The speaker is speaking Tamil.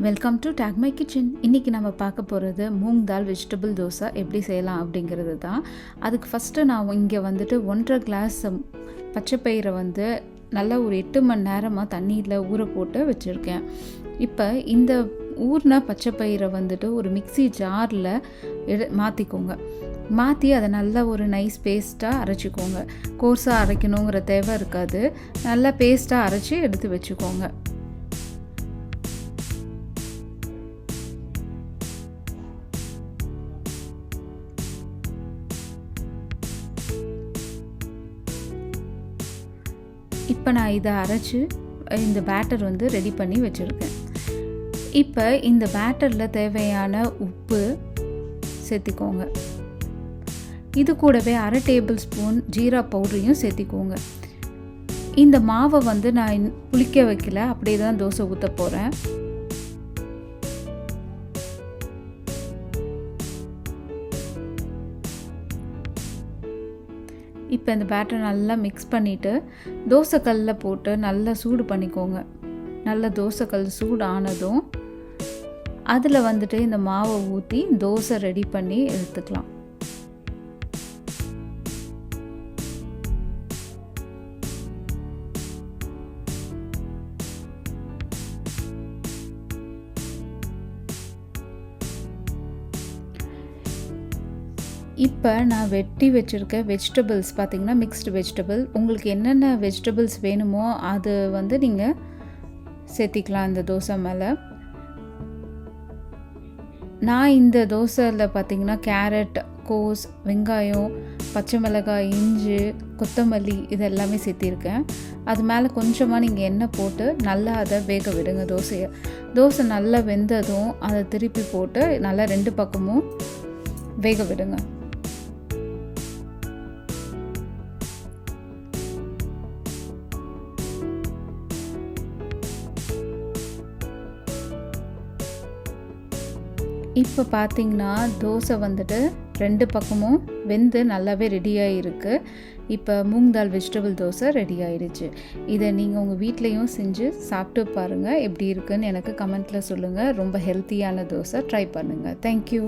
Welcome to take my kitchen. இன்றைக்கி நம்ம பார்க்க போகிறது மூங் தால் வெஜிடபிள் தோசை எப்படி செய்யலாம் அப்படிங்கிறது தான். அதுக்கு ஃபஸ்ட்டு நான் இங்கே வந்துட்டு 1.5 கிளாஸ் பச்சைப்பயிரை வந்து நல்லா ஒரு 8 மணி நேரமாக தண்ணியில் ஊற போட்டு வச்சுருக்கேன். இப்போ இந்த ஊறின பச்சைப்பயிரை வந்துட்டு ஒரு மிக்ஸி ஜாரில் மாற்றிக்கோங்க. மாற்றி அதை நல்லா ஒரு நைஸ் பேஸ்ட்டாக அரைச்சிக்கோங்க. கோர்ஸாக அரைக்கணுங்கிற தேவை இருக்காது. நல்லா பேஸ்ட்டாக அரைச்சி எடுத்து வச்சுக்கோங்க. இப்போ நான் இதை அரைச்சி இந்த பேட்டர் வந்து ரெடி பண்ணி வச்சுருக்கேன். இப்போ இந்த பேட்டரில் தேவையான உப்பு சேர்த்திக்கோங்க. இது கூடவே 1/2 டேபிள் ஸ்பூன் ஜீரா பவுடரையும் சேர்த்திக்கோங்க. இந்த மாவை வந்து நான் புளிக்க வைக்கல, அப்படியே தான் தோசை ஊற்ற போகிறேன். இப்போ இந்த பேட்டர் நல்லா மிக்ஸ் பண்ணிவிட்டு தோசைக்கல்லில் போட்டு நல்லா சூடு பண்ணிக்கோங்க. நல்லா தோசைக்கல் சூடு ஆனதும் அதில் வந்துட்டு இந்த மாவை ஊற்றி தோசை ரெடி பண்ணி எடுத்துக்கலாம். இப்போ நான் வெட்டி வச்சுருக்க வெஜிடபிள்ஸ் பார்த்திங்கன்னா மிக்ஸ்டு வெஜிடபிள். உங்களுக்கு என்னென்ன வெஜிடபிள்ஸ் வேணுமோ அது வந்து நீங்கள் சேர்த்திக்கலாம் இந்த தோசை மேலே. நான் இந்த தோசையில் பார்த்திங்கன்னா கேரட், கோஸ், வெங்காயம், பச்சை மிளகாய், இஞ்சி, கொத்தமல்லி இது எல்லாமே சேர்த்திருக்கேன். அது மேலே கொஞ்சமாக நீங்கள் எண்ணெய் போட்டு நல்லா அதை வேக விடுங்க தோசையை. தோசை நல்லா வெந்ததும் அதை திருப்பி போட்டு நல்லா 2 பக்கமும் வேக விடுங்க. இப்போ பார்த்திங்கன்னா தோசை வந்துட்டு 2 பக்கமும் வெந்து நல்லாவே ரெடியாக இருக்குது. இப்போ மூங் தால் வெஜிடபிள் தோசை ரெடி ஆகிடுச்சு. இதை நீங்கள் உங்கள் வீட்லேயும் செஞ்சு சாப்பிட்டு பாருங்கள். எப்படி இருக்குன்னு எனக்கு கமெண்ட்டில் சொல்லுங்கள். ரொம்ப ஹெல்த்தியான தோசை ட்ரை பண்ணுங்கள். தேங்க்யூ.